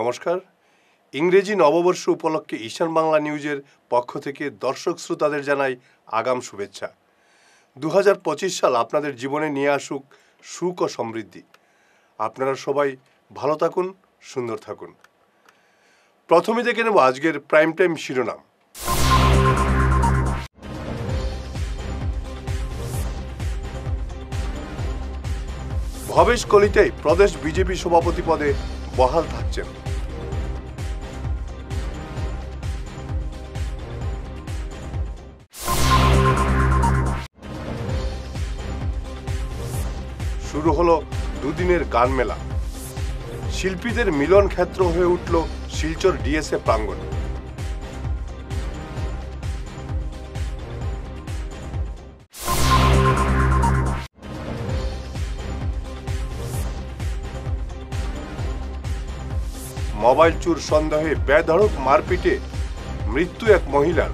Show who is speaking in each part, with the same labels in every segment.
Speaker 1: নমস্কার। ইংরেজি নববর্ষ উপলক্ষে ঈশান বাংলা নিউজের পক্ষ থেকে দর্শক শ্রোতাদের জানাই আগাম শুভেচ্ছা। 2025 সাল আপনাদের জীবনে নিয়ে আসুক সুখ ও সমৃদ্ধি। আপনারা সবাই ভালো থাকুন, সুন্দর থাকুন। প্রথমে দেখে নেব আজকের প্রাইম টাইম শিরোনাম। ভবেশ কলিতাই প্রদেশ বিজেপি সভাপতি পদে বহাল থাকছেন। শুরু হলো দুদিনের গান মেলা। শিল্পীদের মিলন ক্ষেত্র হয়ে উঠল শিলচর ডিএসএ প্রাঙ্গণ। মোবাইল চুর সন্দেহে বেধড়ক মারপিটে মৃত্যু এক মহিলার।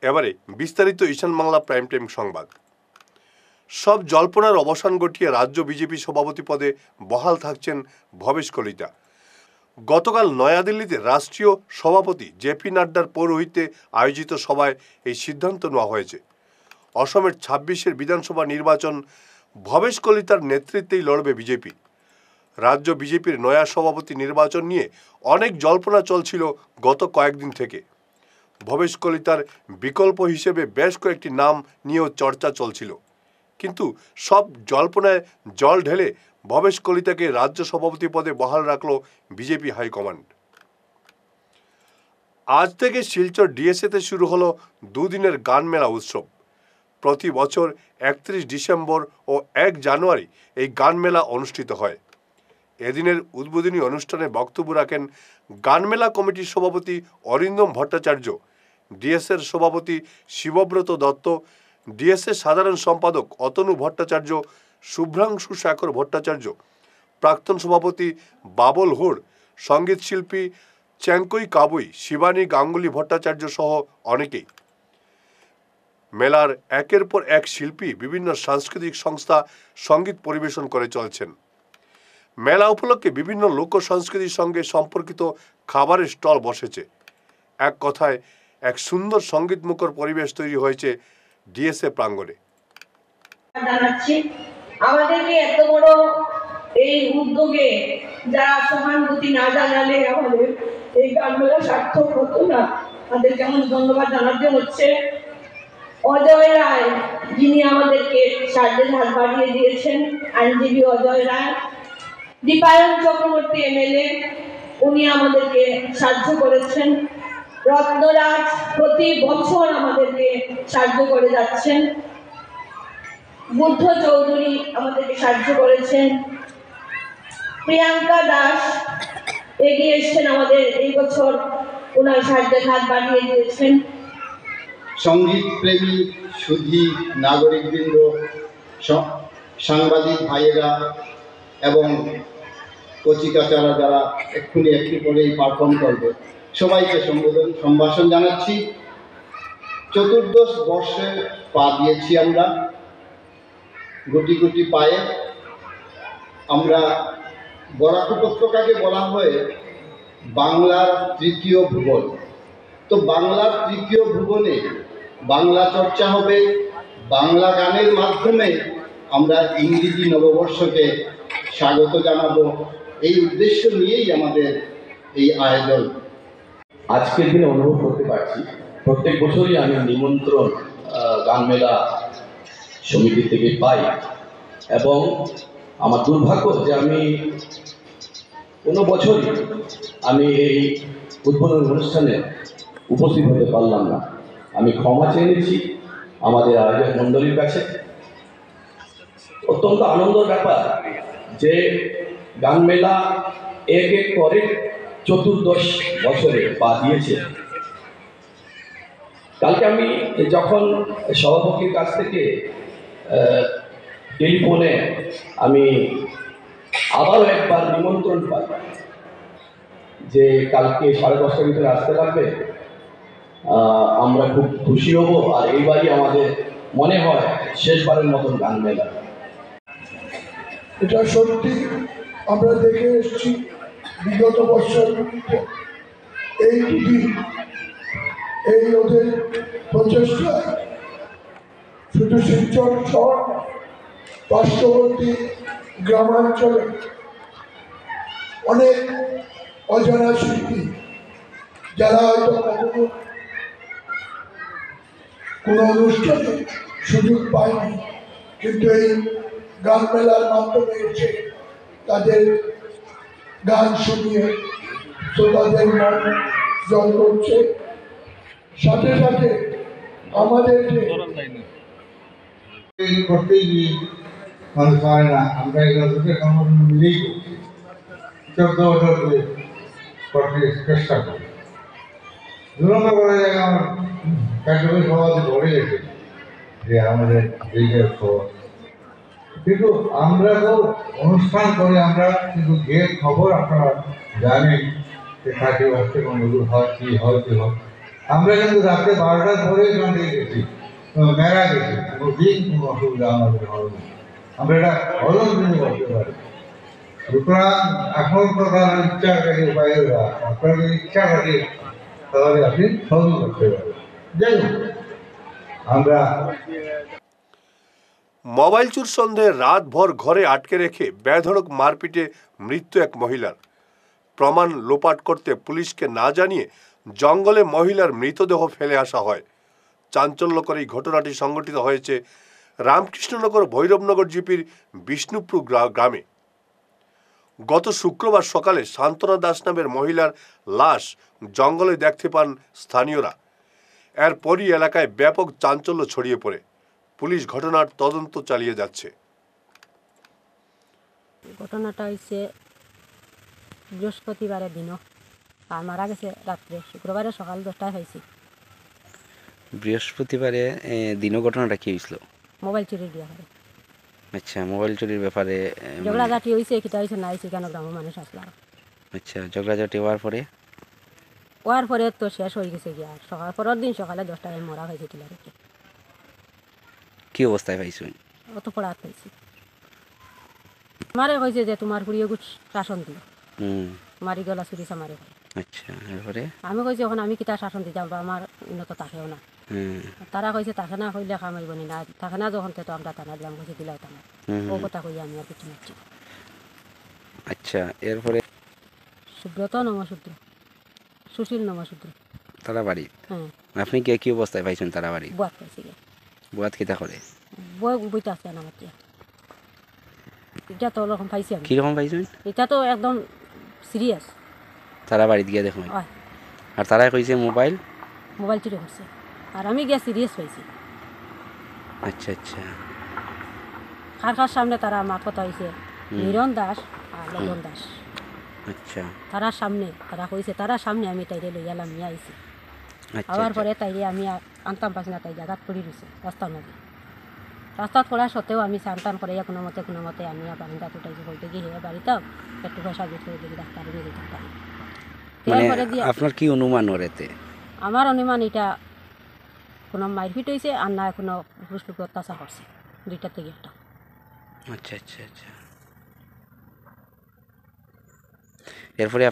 Speaker 1: এবারে বিস্তারিত ঈশান বাংলা প্রাইম টাইম সংবাদ। সব জল্পনার অবসান ঘটিয়ে রাজ্য বিজেপি সভাপতি পদে বহাল থাকছেন ভবেশ কলিতা। গতকাল নয়াদিল্লিতে রাষ্ট্রীয় সভাপতি জেপি নাড্ডার পৌরোহিত্যে আয়োজিত সভায় এই সিদ্ধান্ত নেওয়া হয়েছে। অসমের 26 বিধানসভা নির্বাচন ভবেশ কলিতার নেতৃত্বেই লড়বে বিজেপি। রাজ্য বিজেপির নয়া সভাপতি নির্বাচন নিয়ে অনেক জল্পনা চলছিল গত কয়েকদিন থেকে। ভবেশ কলিতার বিকল্প হিসেবে বেশ কয়েকটি নাম নিয়েও চর্চা চলছিল, কিন্তু সব জল্পনায় জল ঢেলে ভবেশ কলিতাকে রাজ্য সভাপতি পদে বহাল রাখল বিজেপি হাইকমান্ড। আজ থেকে শিলচর ডিএসএতে শুরু হলো দুদিনের গান মেলা উৎসব। প্রতি বছর 31 ডিসেম্বর ও 1 জানুয়ারি এই গান মেলা অনুষ্ঠিত হয়। এদিনের উদ্বোধনী অনুষ্ঠানে বক্তব্য রাখেন গানমেলা কমিটির সভাপতি অরিন্দম ভট্টাচার্য, ডিএসএর সভাপতি শিবব্রত দত্ত, ডিএসএ সাধারণ সম্পাদক অতনু ভট্টাচার্য, শুভ্রাংশু শেখর ভট্টাচার্য, প্রাক্তন সভাপতি বাবল হোড়, সঙ্গীত শিল্পী চ্যাংকই কাবুই, শিবানী গাঙ্গুলি ভট্টাচার্য সহ অনেকেই। মেলার একের পর এক শিল্পী বিভিন্ন সাংস্কৃতিক সংস্থা সঙ্গীত পরিবেশন করে চলছেন। মেলা উপলক্ষে বিভিন্ন লোক সংস্কৃতির সঙ্গে সম্পর্কিত খাবারের স্টল বসেছে। এক কথায় এক সুন্দর সঙ্গীতমুখর পরিবেশ তৈরি হয়েছে ডিএসএ প্রাঙ্গণে।
Speaker 2: আমাদেরকে এত বড় এই উদ্যোগে যারা সহানুভূতি না জানালে আমাদের এই গানমেলা সার্থক হতো না। তাদের যেমন ধন্যবাদ জানাতে হচ্ছে অজয় রায়, যিনি আমাদেরকে সাহায্যের হাত বাড়িয়ে দিয়েছেন, আইনজীবী অজয় রায়, দীপায়ন চক্রবর্তী এমএলএ, উনি আমাদেরকে সাহায্য করেছেন, রত্নরাজ প্রতি বছর আমাদেরকে সাহায্য করে যাচ্ছেন, বুদ্ধ চৌধুরী আমাদেরকে সাহায্য করেছেন, প্রিয়াঙ্কা দাস এগিয়ে এসছেন আমাদের এই বছর, ওনার সাহায্যের হাত বাড়িয়ে দিয়েছেন।
Speaker 3: সঙ্গীত প্রেমী সুধী নাগরিকবৃন্দ, সাংবাদিক ভাইয়েরা এবং কচিকাচারা যারা এক্ষুনি একটু পরেই পারফর্ম করবে, সবাইকে সম্ভাষণ জানাচ্ছি। চতুর্দশ বর্ষে পা দিয়েছি আমরা, গুটি গুটি পায়ে। আমরা বরাক উপত্যকাকে বলা হয় বাংলার তৃতীয় ভুবন। তো বাংলার তৃতীয় ভুবনে বাংলা চর্চা হবে, বাংলা গানের মাধ্যমে আমরা ইংরেজি নববর্ষকে স্বাগত জানাবো। এই উদ্দেশ্য নিয়েই আমাদের এই আয়োজন।
Speaker 4: আজকের দিনে অনুভব করতে পারছি, প্রত্যেক বছরই আমি নিমন্ত্রণ গানমেলা সমিতি থেকে পাই, এবং আমার দুর্ভাগ্য যে আমি কোনো বছরই আমি এই উদ্বোধন অনুষ্ঠানে উপস্থিত হতে পারলাম না। আমি ক্ষমা চেয়ে নিচ্ছি আমাদের আয়োজক মণ্ডলীর কাছে। অত্যন্ত আনন্দের ব্যাপার যে গানমেলা এক এক করে 14 বছরে পা দিয়েছে। কালকে আমি যখন সভাপতির কাছ থেকে টেলিফোনে আমি আবারও একবার নিমন্ত্রণ পাই যে কালকে 10:30টার ভিতরে আসতে পারবে, আমরা খুব খুশি হব। আর এইবারই আমাদের মনে হয় শেষবারের মতন গান মেলা।
Speaker 5: এটা সত্যি আমরা দেখে এসেছি বিগত বছরগুলিতে এই দুদিন এই ওদের প্রচেষ্টায় শুধু শিলচর শহর পার্শ্ববর্তী গ্রামাঞ্চলে অনেক অজানা শিল্পী যারা হয়তো কখনো কোনো অনুষ্ঠানে সুযোগ পায়নি, কিন্তু এই গান মেলার মাধ্যমে এসে তাদের গান শুনিয়ে শ্রোতাদের মন জয় করছে। সাথে সাথে আমাদের যে
Speaker 6: করতেই গিয়ে মানুষ পারে না, আমরা এগুলো মিলেই করছি। 14 বছর ধরে করতে চেষ্টা করি। দুরন্ত করে আমার কার্যকরী সভাপতি ধরে গেছে যে আমাদের দিকের খবর, কিন্তু আমরা তো অনুষ্ঠান করে আমরা কিন্তু যে খবর আপনারা জানেন যে 31 থেকে নজর হয় কি হয় কি হয়, আমরা কিন্তু রাতে 12টার পরে এখান থেকে গেছি, মেলা গেছি, কোনো দিন কোনো অসুবিধা আমাদের হয়নি। আমরা এটা অলঙ্করণ করতে পারি। সুতরাং এখন তো তার ইচ্ছা থাকে বাইরেরা, আপনার যদি ইচ্ছা থাকে তাহলে আপনি সবই করতে পারেন। যাই হোক, আমরা
Speaker 1: মোবাইল চুর সন্দেহে রাতভর ঘরে আটকে রেখে বেধড়ক মারপিটে মৃত্যু এক মহিলার। প্রমাণ লোপাট করতে পুলিশকে না জানিয়ে জঙ্গলে মহিলার মৃতদেহ ফেলে আসা হয়। চাঞ্চল্যকর এই ঘটনাটি সংঘটিত হয়েছে রামকৃষ্ণনগর ভৈরবনগর জিপির বিষ্ণুপুর গ্রামে। গত শুক্রবার সকালে শান্তনা দাস নামের মহিলার লাশ জঙ্গলে দেখতে পান স্থানীয়রা। এরপরই এলাকায় ব্যাপক চাঞ্চল্য ছড়িয়ে পড়ে। পুলিশ ঘটনার তদন্ত চালিয়ে যাচ্ছে।
Speaker 7: ঘটনাটা হয়েছে বৃহস্পতিবারের দিনও, আর মারা গেছে রাত্রে। শুক্রবারে সকাল 10টায় হয়েছে।
Speaker 8: বৃহস্পতিবারে দিনও ঘটনাটা কি হয়েছিল?
Speaker 7: মোবাইল চুরি দিয়া হয়।
Speaker 8: আচ্ছা, মোবাইল চুরির ব্যাপারে
Speaker 7: ঝগড়াঝাটি হয়েছে, কিটা হয়েছে না হয়েছে কেন গ্রামের মানুষ আসলো।
Speaker 8: আচ্ছা, ঝগড়াঝাটি হওয়ার পরে
Speaker 7: তো শেষ হয়ে গেছে গিয়া। সকাল পরের দিন সকালে 10টায় মরা হয়েছে টিলারিকে।
Speaker 8: কি অবস্থায় পাইছেন?
Speaker 7: অত পড়া পাইছি। আমারে কইছে যে তোমার কুড়িয়ে গুছ শাসন দিল, মারি গলা চুরি সামারে।
Speaker 8: আচ্ছা, এরপরে
Speaker 7: আমি কইছি এখন আমি কিতা শাসন দিতাম, আমার উন্নত তাকেও না। তারা কইছে তাকে না কইলে খামাইব না, থাকে না যখন তো আমরা টানা দিলাম, কইছে দিলাও টানা। ও কথা কই আমি আর কিছু নিচ্ছি।
Speaker 8: আচ্ছা, এরপরে
Speaker 7: সুব্রত নমশূদ্র, সুশীল নমশূদ্র
Speaker 8: তারা বাড়ি।
Speaker 7: হ্যাঁ।
Speaker 8: আপনি কি অবস্থায় পাইছেন তারা বাড়ি?
Speaker 7: বুয়াত পাইছি গে।
Speaker 8: বুয়াত কিতা করে?
Speaker 7: বই বইতে আসছে না মাতিয়া। এটা তো ওরকম পাইছি আমি।
Speaker 8: কিরকম পাইছেন?
Speaker 7: এটা তো একদম সিরিয়াস।
Speaker 8: তারা বাড়িতে গিয়ে দেখুন,
Speaker 7: হয়
Speaker 8: আর তারা কইছে মোবাইল
Speaker 7: চুরি করছে, আর আমি গিয়ে সিরিয়াস পাইছি।
Speaker 8: আচ্ছা আচ্ছা,
Speaker 7: খার সামনে তারা মাত কথা হয়েছে নিরণ দাস আর লগন দাস।
Speaker 8: আচ্ছা,
Speaker 7: তারা সামনে তারা কইছে, তারা সামনে আমি তাইরে লই গেলাম, নিয়ে আইছি। আবার পরে তাইরে আমি আনতাম পাচ্ছি না, তাই জায়গাত পড়ি রয়েছে রাস্তার মধ্যে। রাস্তাত পড়া সত্ত্বেও আমি সান্তান করে কোনো মতে আমি বারিন্দা উঠাইছি, বলতে গিয়ে হে বাড়িতাম একটু পয়সা দিয়ে করে দেখি ডাক্তারে নিয়ে যেতে পারি।
Speaker 8: আপনার কি অনুমান ওর এতে?
Speaker 7: আমার অনুমান এটা কোনো মারপিট হয়েছে, আর না কোনো পুরুষকে অত্যাচার করছে, দুইটার থেকে একটা।
Speaker 8: আচ্ছা আচ্ছা আচ্ছা, এরপরে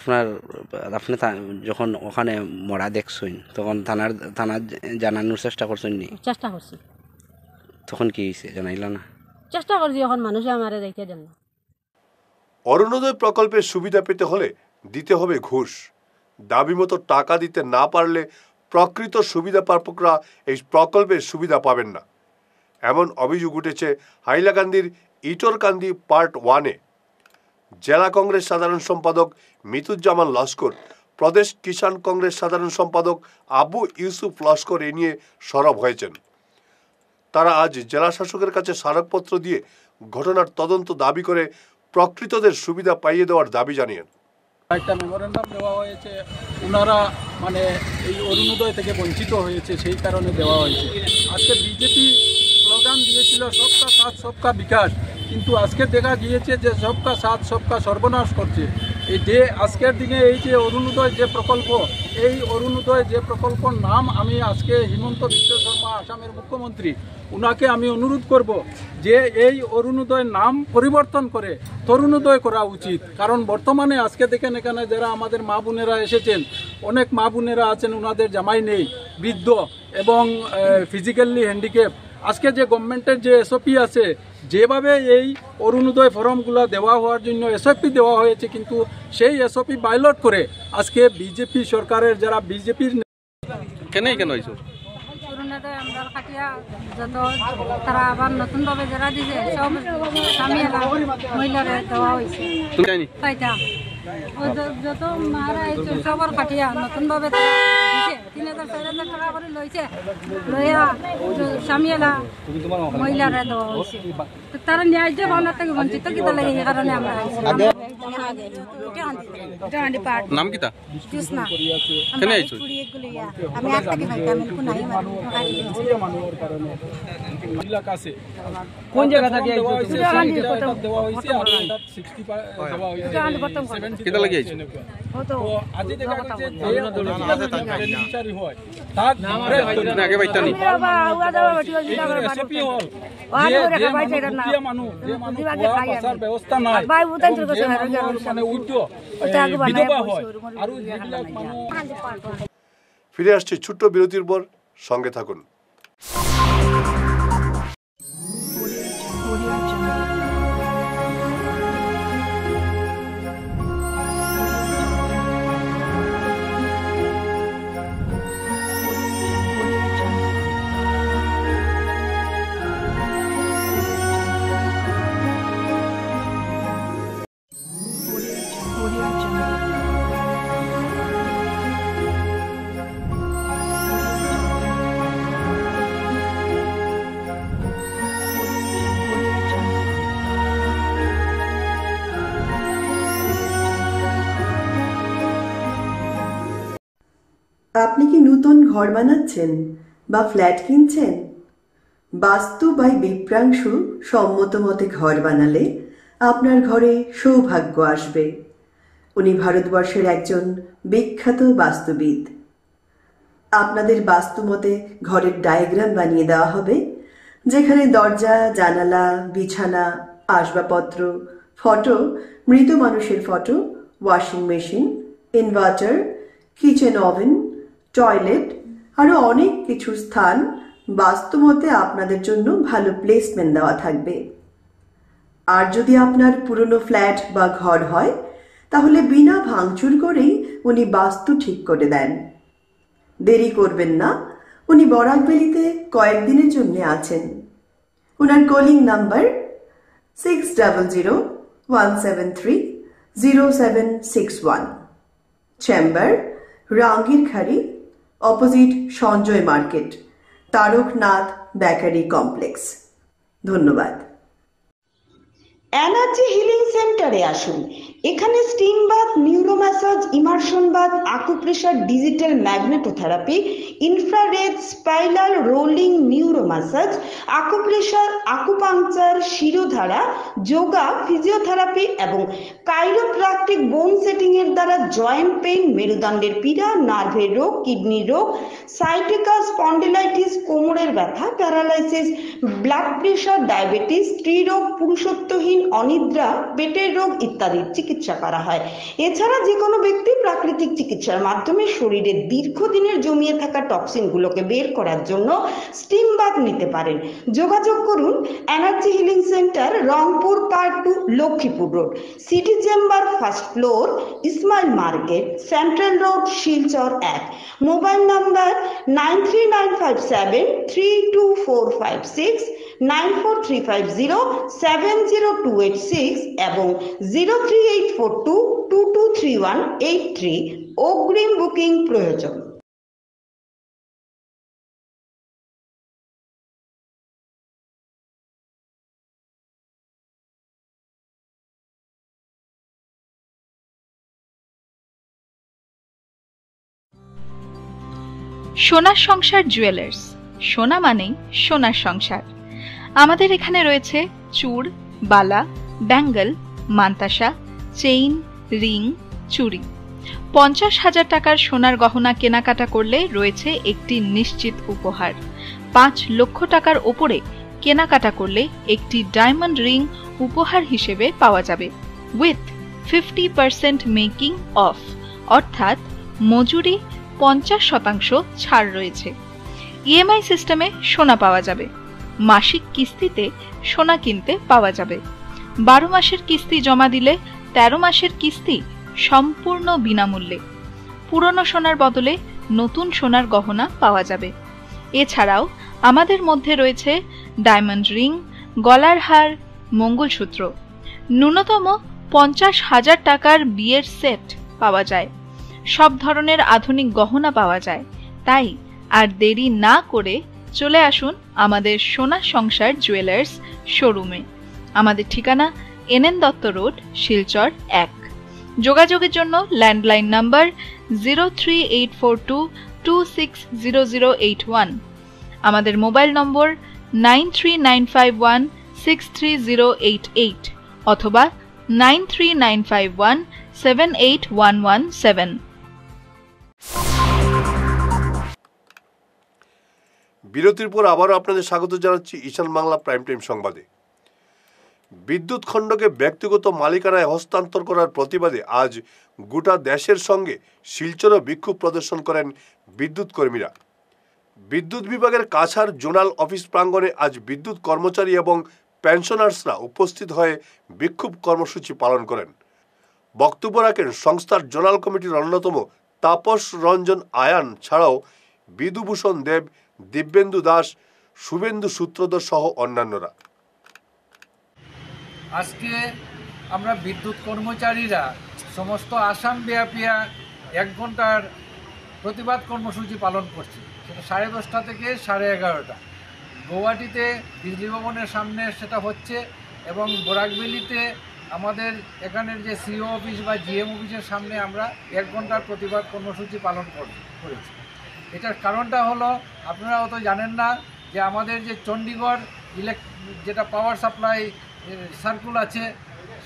Speaker 8: আপনি যখন ওখানে মরা দেখছেন তখন থানার জানানোর চেষ্টা করছেন নি?
Speaker 7: চেষ্টা করছি।
Speaker 8: তখন কি হয়েছে জানাইল না?
Speaker 7: চেষ্টা করছি, এখন মানুষে আমারে যাইতে দেন না।
Speaker 1: অরুণোদয় প্রকল্পের সুবিধা পেতে হলে দিতে হবে ঘুষ। দাবি মতো টাকা দিতে না পারলে প্রকৃত সুবিধা প্রাপকরা এই প্রকল্পের সুবিধা পাবেন না, এমন অভিযোগ উঠেছে হাইলাকান্দির ইটরকান্দি পার্ট 1-এ। জেলা কংগ্রেস সাধারণ সম্পাদক মিতুজ্জামান লস্কর, প্রদেশ কিষাণ কংগ্রেস সাধারণ সম্পাদক আবু ইউসুফ লস্কর এ নিয়ে সরব হয়েছেন। তারা আজ জেলা শাসকের কাছে স্মারকপত্র দিয়ে ঘটনার তদন্ত দাবি করে প্রকৃতদের সুবিধা পাইয়ে দেওয়ার দাবি জানিয়েন।
Speaker 9: একটা মেমোরেন্ডাম দেওয়া হয়েছে, ওনারা মানে এই অরুণোদয় থেকে বঞ্চিত হয়েছে, সেই কারণে দেওয়া হয়েছে। আজকে বিজেপি স্লোগান দিয়েছিল সবকা সাথ সবকা বিকাশ, কিন্তু আজকে দেখা গিয়েছে যে সবকা সাথ সবকা সর্বনাশ করছে। এই যে আজকের দিনে এই যে অরুণোদয় যে প্রকল্প, এই অরুণোদয় যে প্রকল্পর নাম আমি আজকে হিমন্ত বিশ্ব শর্মা আসামের মুখ্যমন্ত্রী উনাকে আমি অনুরোধ করব যে এই অরুণোদয়ের নাম পরিবর্তন করে তরুণোদয় করা উচিত। কারণ বর্তমানে আজকে দেখেন এখানে যারা আমাদের মা বোনেরা এসেছেন, অনেক মা বোনেরা আছেন ওনাদের জামাই নেই, বৃদ্ধ এবং ফিজিক্যালি হ্যান্ডিক্যাপ। আজকে যে গভর্নমেন্টের যে এসওপি আছে, যেভাবে এই অরুণোদয় ফর্মগুলো দেওয়া হওয়ার জন্য এসওপি দেওয়া হয়েছে, কিন্তু সেই এসওপি বাইলট করে আজকে বিজেপি সরকারের যারা বিজেপির
Speaker 8: কেন হয়েছে
Speaker 7: আমরা খাটিয়া যত তারা আবার নতুনভাবে যারা দিছে সব স্বামী মহিলারা দেওয়া হয়েছে। যত মারা সবার খাটিয়া নতুনভাবে তারা দিছে 3,000-4,000 টাকা করে লইছে, লইয়া স্বামী মহিলারা দেওয়া হয়েছে। তারা ন্যায্য ভাবনা থেকে বঞ্চিত কিতা লাগে, এই কারণে আমরা
Speaker 8: নাম কিতা
Speaker 7: কেন আমি আর থাকি ভাই আমি নাই
Speaker 9: কোন জায়গা থেকে দেওয়া হয়েছে আর 60 দেওয়া হয়েছে
Speaker 8: কিতা লাগি আইছো
Speaker 7: তো
Speaker 9: আজি দেখা গেছে যে বেনিফিশিয়ারি হয় তার
Speaker 8: না আগে বাইতা নি
Speaker 9: এসওপি হল যে মানুষ বাসার ব্যবস্থা নাই মানে উদ্য বিধবা হয় আর যেগুলা মানুষ।
Speaker 1: ফিরে আসছে ছোট্ট বিরতির পর, সঙ্গে থাকুন।
Speaker 10: আপনি কি নতুন ঘর বানাচ্ছেন বা ফ্ল্যাট কিনছেন? বাস্তু বাই বিপ্রাংশু সম্মত মতে ঘর বানালে আপনার ঘরে সৌভাগ্য আসবে। উনি ভারতবর্ষের একজন বিখ্যাত বাস্তুবিদ। আপনাদের বাস্তু মতে ঘরের ডায়াগ্রাম বানিয়ে দেওয়া হবে, যেখানে দরজা, জানালা, বিছানা, আসবাবপত্র, ফটো, মৃত মানুষের photo, washing machine, inverter, kitchen oven, toilet আরও অনেক কিছু স্থান বাস্তুমতে আপনাদের জন্য ভালো প্লেসমেন্ট দেওয়া থাকবে। আর যদি আপনার পুরনো ফ্ল্যাট বা ঘর হয়, তাহলে বিনা ভাঙচুর করেই উনি বাস্তু ঠিক করে দেন। দেরি করবেন না, উনি বরাকবেলিতে কয়েকদিনের জন্য আছেন। ওনার calling number 6001730761, chamber Rangirkhari, opposite Sanjay market, Taraknath bakery complex. ধন্যবাদ।
Speaker 11: এনার্জি হিলিং সেন্টারে আসুন। এখানে steam bath, neuro massage, immersion bath, acupressure, digital magnetotherapy, infrared, spiral rolling neuro massage, acupressure, acupuncture, shirodhara, yoga, physiotherapy এবং কাইরোপ্র্যাকটিক বোন সেটিং এর দ্বারা জয়েন্ট পেইন, মেরুদণ্ডের পীড়া, নার্ভের রোগ, কিডনি রোগ, সাইটিকা, স্পন্ডিলাইটিস, কোমরের ব্যথা, প্যারালাইসিস, ব্লাড প্রেশার, ডায়াবেটিস, স্ত্রীরোগ, পুরুষত্বহীন, অনিদ্রা, পেটের রোগ ইত্যাদির চিকিৎসা করা হয়। এছাড়া যে কোনো ব্যক্তি প্রাকৃতিক চিকিৎসার মাধ্যমে শরীরে দীর্ঘদিনের জমিয়ে থাকা টক্সিনগুলোকে বের করার জন্য স্টিম বাথ নিতে পারেন। যোগাযোগ করুন energy healing centre, Rangpur part 2, Lakshmipur road, city chamber, first floor, Ismail market, central road, Silchar 1। Mobile number 9395732456, 9435070286 এবং 03842223183। অগ্রিম বুকিং প্রয়োজন।
Speaker 12: সোনার সংসার জুয়েলার্স। সোনা মানেই সোনার সংসার। আমাদের এখানে রয়েছে চূড়, বালা, ব্যাঙ্গল, মান্তাসা, চেইন, রিং, চুড়ি। 50,000 টাকার সোনার গহনা কেনাকাটা করলে রয়েছে একটি নিশ্চিত উপহার। 5 লক্ষ টাকার ওপরে কেনাকাটা করলে একটি ডায়মন্ড রিং উপহার হিসেবে পাওয়া যাবে উইথ 50% মেকিং অফ, অর্থাৎ মজুরি 50% ছাড় রয়েছে। ইএমআই সিস্টেমে সোনা পাওয়া যাবে। মাসিক কিস্তিতে সোনা কিনতে পাওয়া যাবে। 12 মাসের কিস্তি জমা দিলে 13 মাসের কিস্তি সম্পূর্ণ বিনামূল্যে। পুরনো সোনার বদলে নতুন সোনার গহনা পাওয়া যাবে। এছাড়াও আমাদের মধ্যে রয়েছে ডায়মন্ড রিং, গলার হার, মঙ্গলসূত্র। ন্যূনতম 50,000 টাকার বিয়ের সেট পাওয়া যায়। সব ধরনের আধুনিক গহনা পাওয়া যায়। তাই আর দেরি না করে চলে আসুন আমাদের সোনা সংসার জুয়েলার্স শোরুমে। আমাদের ঠিকানা NN দত্ত রোড, শিলচর 1। যোগাযোগের জন্য ল্যান্ডলাইন নাম্বার 038422600081, আমাদের মোবাইল নম্বর 9395163088 অথবা 9395178117।
Speaker 1: বিরতির পর আবারও আপনাদের স্বাগত জানাচ্ছি ঈশান বাংলা প্রাইম টাইম সংবাদে। বিদ্যুৎ খণ্ডকে ব্যক্তিগত মালিকানায় হস্তান্তর করার প্রতিবাদে আজ গোটা দেশের সঙ্গে শিলচরে বিক্ষোভ প্রদর্শন করেন বিদ্যুৎ কর্মীরা। বিদ্যুৎ বিভাগের কাছাড় জোনাল অফিস প্রাঙ্গণে আজ বিদ্যুৎ কর্মচারী এবং পেনশনার্সরা উপস্থিত হয়ে বিক্ষোভ কর্মসূচি পালন করেন। বক্তব্য রাখেন সংস্থার জোনাল কমিটির অন্যতম তাপস রঞ্জন আয়ান ছাড়াও বিধুভূষণ দেব, দিব্যেন্দু দাস, শুভেন্দু সূত্রধর সহ অন্যান্যরা।
Speaker 13: আজকে আমরা বিদ্যুৎ কর্মচারীরা সমস্ত আসাম ব্যাপী 1 ঘন্টার প্রতিবাদ কর্মসূচি পালন করছি। সেটা 10:30 থেকে 11:30। গৌহাটিতে বিজলি ভবনের সামনে সেটা হচ্ছে এবং বরাকবেলিতে আমাদের এখানের যে সিও অফিস বা জিএম অফিসের সামনে আমরা 1 ঘন্টার প্রতিবাদ কর্মসূচি পালন করেছি। এটার কারণটা হলো, আপনারা অত জানেন না যে আমাদের যে চণ্ডীগড় যেটা পাওয়ার সাপ্লাই সার্কুল আছে,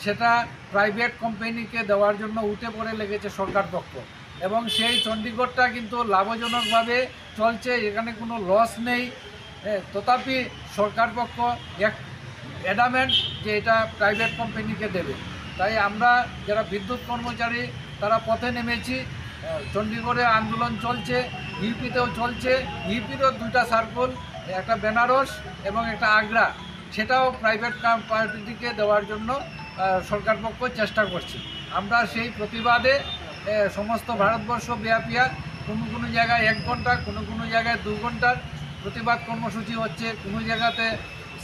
Speaker 13: সেটা প্রাইভেট কোম্পানিকে দেওয়ার জন্য উঠে পড়ে লেগেছে সরকার পক্ষ, এবং সেই চণ্ডীগড়টা কিন্তু লাভজনকভাবে চলছে, এখানে কোনো লস নেই। তথাপি সরকার পক্ষ অ্যাডামেন্ট যে এটা প্রাইভেট কোম্পানিকে দেবে। তাই আমরা যারা বিদ্যুৎ কর্মচারী তারা পথে নেমেছি। চণ্ডীগড়ে আন্দোলন চলছে, ইউপিতেও চলছে। ইউপিরও 2টা সার্কুল, একটা বেনারস এবং একটা আগ্রা, সেটাও প্রাইভেট পার্টিকে দেওয়ার জন্য সরকার পক্ষ চেষ্টা করছে। আমরা সেই প্রতিবাদে সমস্ত ভারতবর্ষ ব্যাপী কোনো জায়গায় 1 ঘন্টা, কোনো জায়গায় 2 ঘন্টার প্রতিবাদ কর্মসূচি হচ্ছে, কোনো জায়গাতে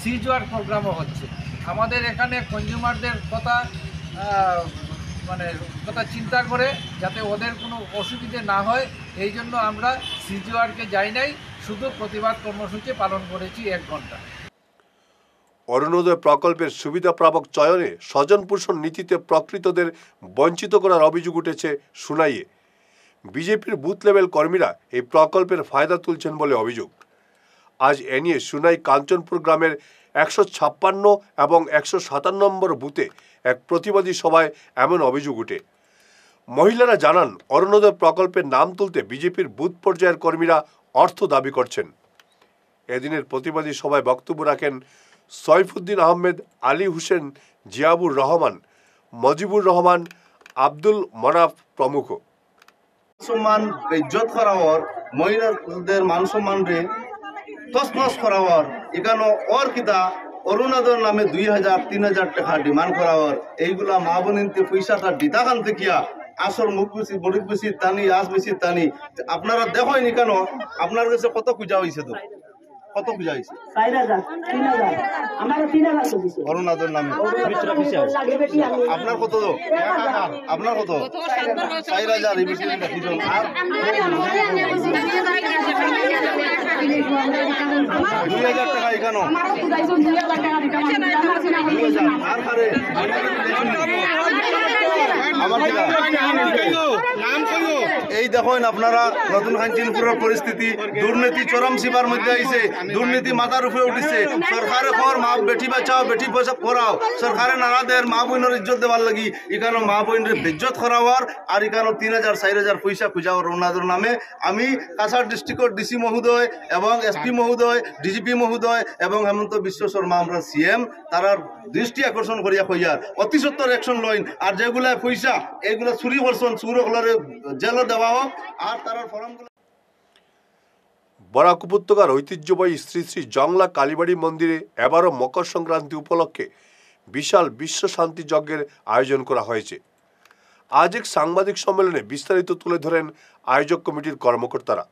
Speaker 13: সিজওয়ার প্রোগ্রামও হচ্ছে। আমাদের এখানে কনজিউমারদের কথা চিন্তা করে যাতে ওদের কোনো অসুবিধে না হয়, এই জন্য আমরা সিজওয়ারকে যাই নাই, শুধু প্রতিবাদ কর্মসূচি পালন করেছি 1 ঘন্টা।
Speaker 1: অরুণোদয় প্রকল্পের সুবিধা প্রাপক চয়নে স্বজন পোষণ নীতিতে প্রকৃতদের বঞ্চিত করার অভিযোগ উঠেছে সুনাইয়ে। বিজেপির বুথ লেভেল কর্মীরা এই প্রকল্পের ফায়দা তুলছেন বলে অভিযোগ। আজ এ নিয়ে সুনাই কাঞ্চনপুর গ্রামের 156 এবং 157 নম্বর বুথে এক প্রতিবাদী সভায় এমন অভিযোগ উঠে। মহিলারা জানান, অরুণোদয় প্রকল্পের নাম তুলতে বিজেপির বুথ পর্যায়ের কর্মীরা অর্থ দাবি করছেন। এদিনের প্রতিবাদী সভায় বক্তব্য রাখেন সৈফুদ্দিন আহমেদ, আলী হোসেন, জিয়াবুর রহমান, মজিবুর রহমান, আব্দুল মনাফ প্রমুখ।
Speaker 14: সম্মান ইজ্জত করাওয়ার, মহিলাদের মান সম্মান রে তছনছ করাওয়ার, এখানে ওর কিতা অরুণোদয়ের নামে 2,000-3,000 টাকা ডিমান্ড করাওয়ার, এইগুলা মা বোনিনতে পয়সাটা দিতা কান থেকে আসল মুখ বেশি, বড়ি বেশি টানি, আজ বেশি টানি। আপনারা দেখেনি কেন? আপনার কাছে কত পূজা হয়েছে? তো কত পূজা হয়েছে?
Speaker 2: 4,000
Speaker 14: অরুণোদয়ের নামে। আপনার কত? আপনার কত? 4,000। এই বেশি দেখিজন। আর 2,000 টাকা এখানো। আর এই দেখুন আপনারা নতুন খানচিনপুরের পরিস্থিতি, দুর্নীতি চরম সীমার মধ্যে আইছে, দুর্নীতি মাথার উপরে উঠিছে। সরকারে খবর মা বেটি বাঁচাও বেটি পয়সা করাও, সরকারে নারাদের মা বোনের ইজ্জত দেওয়ার লাগি এখানে মা বোনের বেজ্জত করাওয়ার আর এখানে 3,000 4,000 পয়সা খুঁজাও ওনাদের নামে। আমি কাছাড় ডিস্ট্রিক্টের ডিসি মহোদয় এবং এসপি মহোদয়, ডিজিপি মহোদয় এবং হেমন্ত বিশ্ব শর্মা আমরা সিএম তারার দৃষ্টি আকর্ষণ করিয়া কইয়ার অতি সত্তর অ্যাকশন লইন। আর যেগুলা পয়সা এইগুলো চুরি করছেন চুরগুলোরে জেলও দেওয়া হোক আর তার ফর্মগুলো।
Speaker 1: বরাক উপত্যকার ঐতিহ্যবাহী শ্রী শ্রী জংলা কালীবাড়ি মন্দিরে এবারও মকর সংক্রান্তি উপলক্ষে বিশাল বিশ্ব শান্তি যজ্ঞের আয়োজন করা হয়েছে। আজ এক সাংবাদিক সম্মেলনে বিস্তারিত তুলে ধরেন আয়োজক কমিটির কর্মকর্তারা।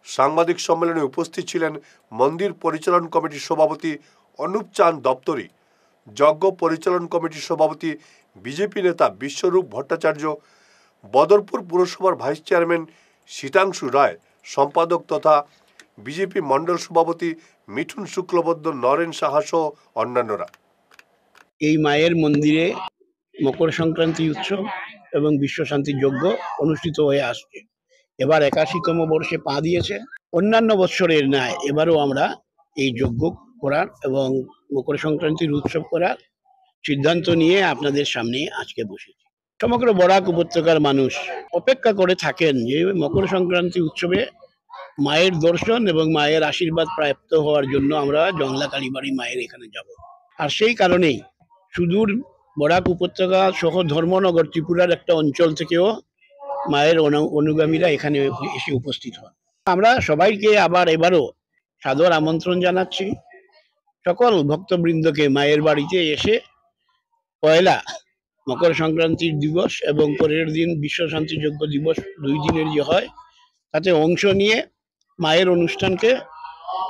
Speaker 1: সাংবাদিক সম্মেলনে উপস্থিত ছিলেন মন্দির পরিচালন কমিটির সভাপতি অনুপ চাঁদ দপ্তরি, যজ্ঞ পরিচালন কমিটির সভাপতি বিজেপি নেতা বিশ্বরূপ ভট্টাচার্য, বদরপুর পুরসভার ভাইস চেয়ারম্যান শীতাংশু রায়, সম্পাদক তথা বিজেপি মণ্ডল সভাপতি মিঠুন শুক্লবদ্ধ, নরেন সাহা সহ অন্যান্যরা।
Speaker 15: এই মায়ের মন্দিরে মকর সংক্রান্তি উৎসব এবং বিশ্ব শান্তি যজ্ঞ অনুষ্ঠিত হয়ে আসছে। এবার 81তম বর্ষে পা দিয়েছে। অন্যান্য বৎসরের ন্যায় এবারও আমরা এই যজ্ঞ করার এবং মকর সংক্রান্তির উৎসব করার সিদ্ধান্ত নিয়ে আপনাদের সামনে আজকে বসেছি। সমগ্র বরাক উপত্যকার মানুষ অপেক্ষা করে থাকেন যে মকর সংক্রান্তি উৎসবে মায়ের দর্শন এবং মায়ের আশীর্বাদ প্রাপ্ত হওয়ার জন্য আমরা জংলা কালীবাড়ি মায়ের এখানে যাব। আর সেই কারণেই সুদূর বরাক উপত্যকা সহ ধর্মনগর ত্রিপুরার একটা অঞ্চল থেকেও মায়ের অনুগামীরা এখানে এসে উপস্থিত হন। আমরা সবাইকে এবারও সাদর আমন্ত্রণ জানাচ্ছি সকল ভক্তবৃন্দকে মায়ের বাড়িতে এসে পয়লা মকর সংক্রান্তির দিবস এবং পরের দিন বিশ্ব শান্তি যজ্ঞ দিবস 2 দিনের যে হয় তাতে অংশ নিয়ে মায়ের অনুষ্ঠানকে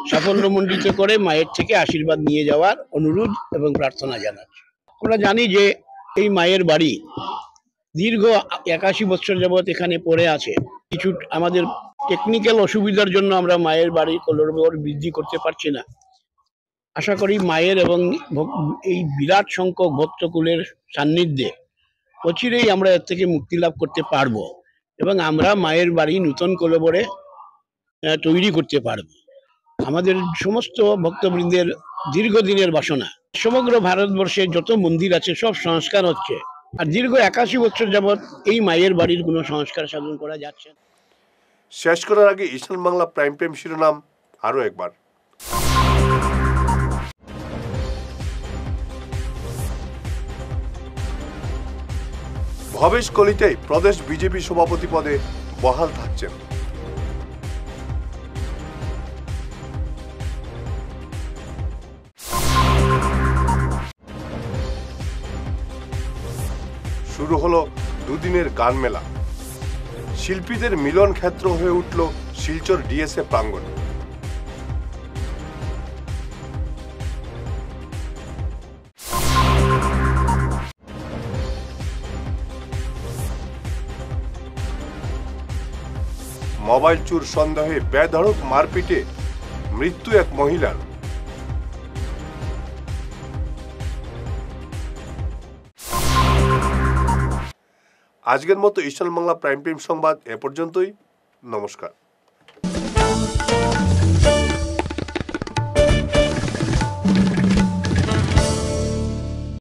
Speaker 15: সাফল্যমণ্ডিত করে মায়ের থেকে আশীর্বাদ নিয়ে যাওয়ার অনুরোধ এবং প্রার্থনা জানাচ্ছি। আমরা জানি যে এই মায়ের বাড়ি দীর্ঘ 81 বছর যাবৎ এখানে পড়ে আছে। কিছু আমাদের টেকনিক্যাল অসুবিধার জন্য আমরা মায়ের বাড়ির কলরব বৃদ্ধি করতে পারছি না। আশা করি মায়ের এবং এই বিরাট সংখ্যক ভক্তকুলের সান্নিধ্যে অচিরেই আমরা এর থেকে মুক্তি লাভ করতে পারবো এবং আমরা মায়ের বাড়ি নূতন কলবরে তৈরি করতে পারবো। আমাদের সমস্ত ভক্তবৃন্দের দীর্ঘদিনের বাসনা। সমগ্র ভারতবর্ষে যত মন্দির আছে সব সংস্কার হচ্ছে, আর দীর্ঘ 81 বছর যাবৎ এই মায়ের বাড়ির কোনো সংস্কার সাধন করা যাচ্ছে।
Speaker 1: শেষ করার আগে ঈশান বাংলা প্রাইম টাইম শিরোনাম আরও একবার। ভবেশ কলিতাই প্রদেশ বিজেপি সভাপতি পদে বহাল থাকছেন। শুরু হলো দুদিনের গান মেলা। শিল্পীদের মিলন ক্ষেত্র হয়ে উঠল শিলচর ডিএসএ প্রাঙ্গণ। মোবাইল চুর সন্দেহে বেধড়ক মারপিটে মৃত্যু এক মহিলার। আজকের মতো ঈশান বাংলা প্রাইম টাইম সংবাদ এ পর্যন্তই। নমস্কার।